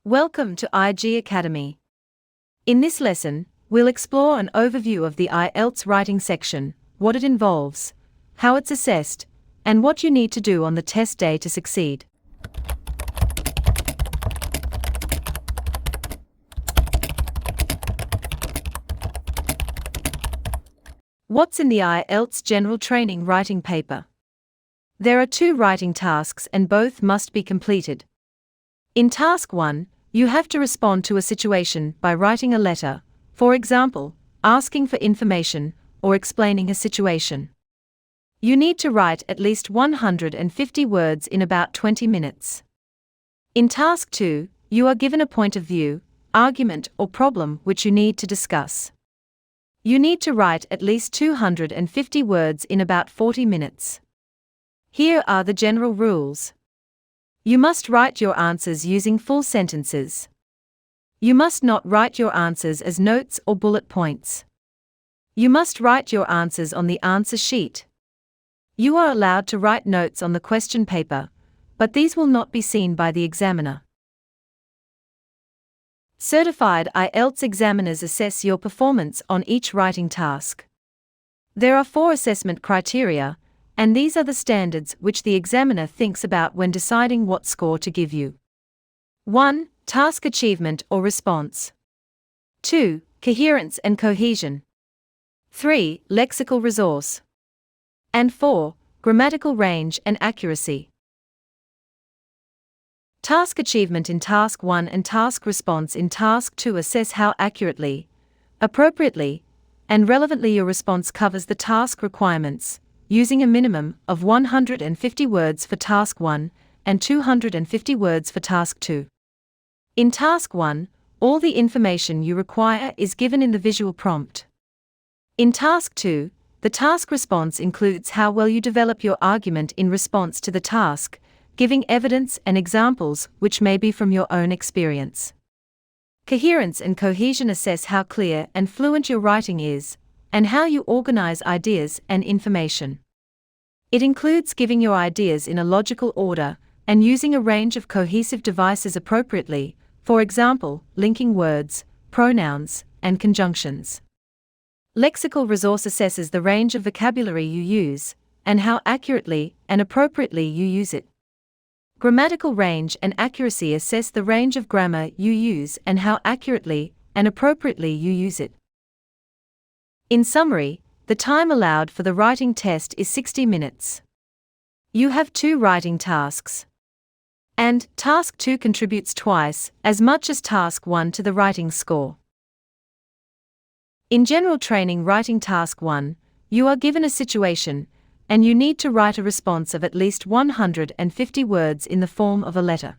Welcome to IG Academy. In this lesson, we'll explore an overview of the IELTS writing section, what it involves, how it's assessed, and what you need to do on the test day to succeed. What's in the IELTS General Training Writing Paper? There are 2 writing tasks and both must be completed. In Task 1, you have to respond to a situation by writing a letter, for example, asking for information or explaining a situation. You need to write at least 150 words in about 20 minutes. In Task 2, you are given a point of view, argument or problem which you need to discuss. You need to write at least 250 words in about 40 minutes. Here are the general rules. You must write your answers using full sentences. You must not write your answers as notes or bullet points. You must write your answers on the answer sheet. You are allowed to write notes on the question paper, but these will not be seen by the examiner. Certified IELTS examiners assess your performance on each writing task. There are 4 assessment criteria, and these are the standards which the examiner thinks about when deciding what score to give you. 1. Task achievement or response. 2. Coherence and cohesion. 3. Lexical resource. And 4. Grammatical range and accuracy. Task achievement in Task 1 and task response in Task 2 assess how accurately, appropriately, and relevantly your response covers the task requirements, using a minimum of 150 words for Task 1 and 250 words for Task 2. In Task 1, all the information you require is given in the visual prompt. In Task 2, the task response includes how well you develop your argument in response to the task, giving evidence and examples which may be from your own experience. Coherence and cohesion assess how clear and fluent your writing is, and how you organize ideas and information. It includes giving your ideas in a logical order and using a range of cohesive devices appropriately, for example, linking words, pronouns, and conjunctions. Lexical resource assesses the range of vocabulary you use, and how accurately and appropriately you use it. Grammatical range and accuracy assess the range of grammar you use and how accurately and appropriately you use it. In summary, the time allowed for the writing test is 60 minutes. You have 2 writing tasks. And Task 2 contributes twice as much as Task 1 to the writing score. In General Training Writing Task 1, you are given a situation, and you need to write a response of at least 150 words in the form of a letter.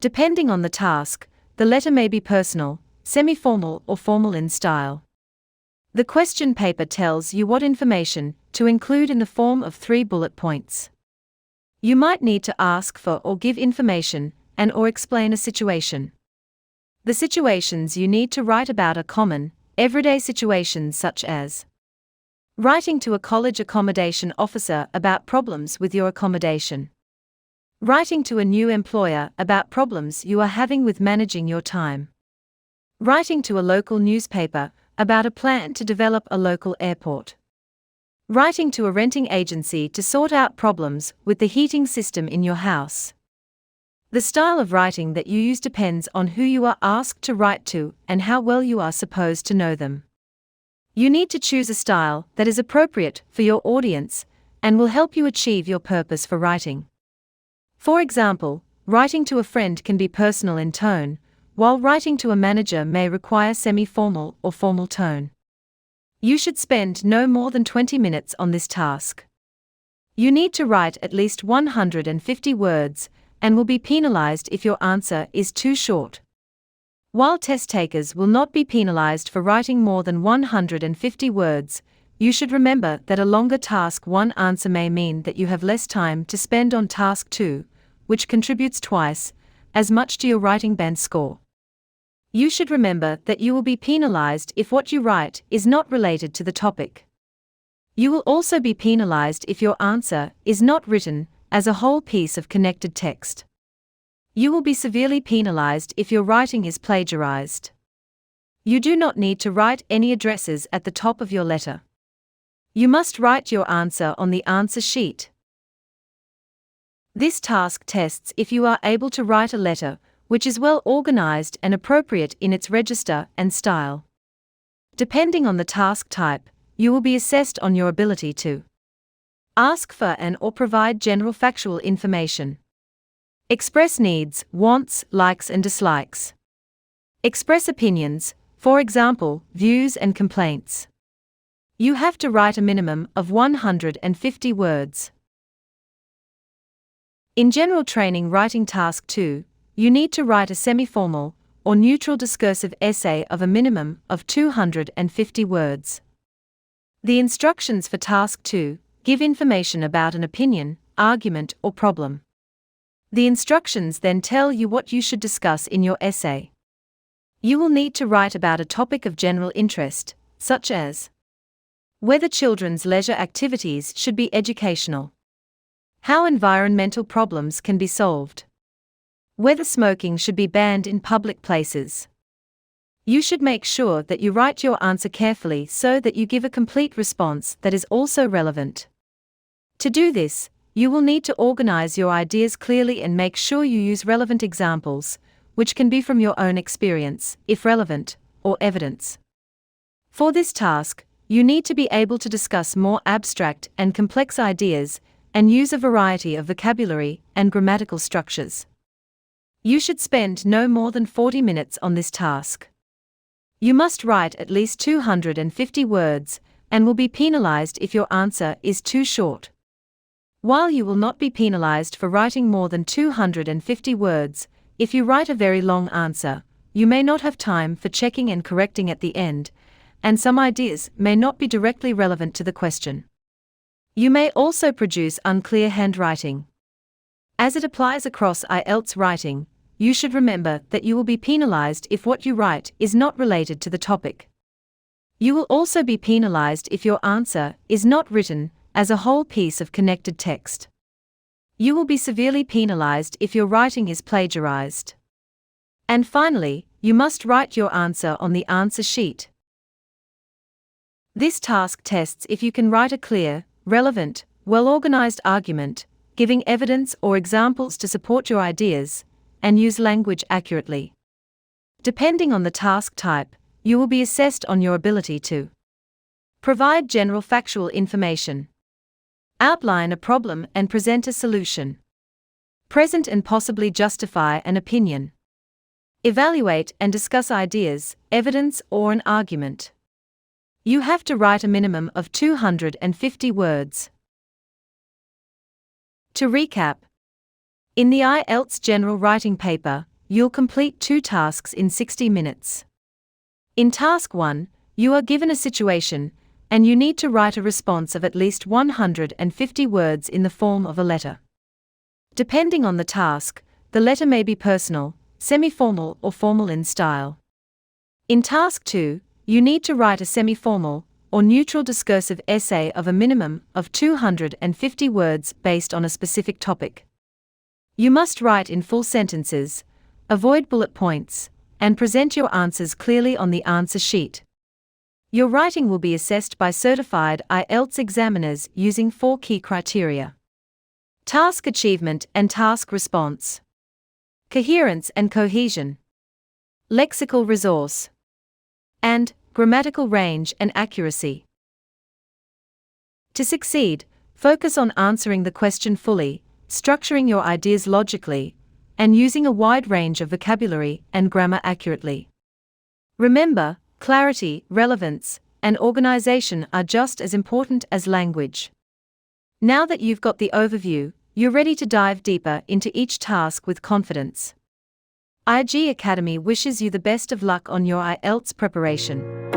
Depending on the task, the letter may be personal, semi-formal or formal in style. The question paper tells you what information to include in the form of 3 bullet points. You might need to ask for or give information and or explain a situation. The situations you need to write about are common, everyday situations such as writing to a college accommodation officer about problems with your accommodation. Writing to a new employer about problems you are having with managing your time. Writing to a local newspaper about a plan to develop a local airport. Writing to a renting agency to sort out problems with the heating system in your house. The style of writing that you use depends on who you are asked to write to and how well you are supposed to know them. You need to choose a style that is appropriate for your audience and will help you achieve your purpose for writing. For example, writing to a friend can be personal in tone, while writing to a manager may require semi-formal or formal tone. You should spend no more than 20 minutes on this task. You need to write at least 150 words and will be penalized if your answer is too short. While test takers will not be penalized for writing more than 150 words, you should remember that a longer Task 1 answer may mean that you have less time to spend on Task 2, which contributes twice as much to your writing band score. You should remember that you will be penalized if what you write is not related to the topic. You will also be penalized if your answer is not written as a whole piece of connected text. You will be severely penalized if your writing is plagiarized. You do not need to write any addresses at the top of your letter. You must write your answer on the answer sheet. This task tests if you are able to write a letter which is well organized and appropriate in its register and style. Depending on the task type, you will be assessed on your ability to ask for and/or provide general factual information, express needs, wants, likes and dislikes, express opinions, for example, views and complaints. You have to write a minimum of 150 words. In General Training Writing Task 2, you need to write a semi-formal or neutral discursive essay of a minimum of 250 words. The instructions for Task 2 give information about an opinion, argument, or problem. The instructions then tell you what you should discuss in your essay. You will need to write about a topic of general interest, such as whether children's leisure activities should be educational, how environmental problems can be solved, whether smoking should be banned in public places. You should make sure that you write your answer carefully so that you give a complete response that is also relevant. To do this, you will need to organize your ideas clearly and make sure you use relevant examples, which can be from your own experience, if relevant, or evidence. For this task, you need to be able to discuss more abstract and complex ideas and use a variety of vocabulary and grammatical structures. You should spend no more than 40 minutes on this task. You must write at least 250 words and will be penalized if your answer is too short. While you will not be penalized for writing more than 250 words, if you write a very long answer, you may not have time for checking and correcting at the end, and some ideas may not be directly relevant to the question. You may also produce unclear handwriting. As it applies across IELTS writing, you should remember that you will be penalized if what you write is not related to the topic. You will also be penalized if your answer is not written as a whole piece of connected text. You will be severely penalized if your writing is plagiarized. And finally, you must write your answer on the answer sheet. This task tests if you can write a clear, relevant, well-organized argument, giving evidence or examples to support your ideas, and use language accurately. Depending on the task type, you will be assessed on your ability to provide general factual information, outline a problem and present a solution, present and possibly justify an opinion, evaluate and discuss ideas, evidence or an argument. You have to write a minimum of 250 words. To recap, in the IELTS General Writing paper, you'll complete 2 tasks in 60 minutes. In Task 1, you are given a situation, and you need to write a response of at least 150 words in the form of a letter. Depending on the task, the letter may be personal, semi-formal or formal in style. In Task 2, you need to write a semi-formal or neutral discursive essay of a minimum of 250 words based on a specific topic. You must write in full sentences, avoid bullet points, and present your answers clearly on the answer sheet. Your writing will be assessed by certified IELTS examiners using 4 key criteria: task achievement and task response, coherence and cohesion, lexical resource, and grammatical range and accuracy. To succeed, focus on answering the question fully, structuring your ideas logically, and using a wide range of vocabulary and grammar accurately. Remember, clarity, relevance, and organization are just as important as language. Now that you've got the overview, you're ready to dive deeper into each task with confidence. IG Academy wishes you the best of luck on your IELTS preparation.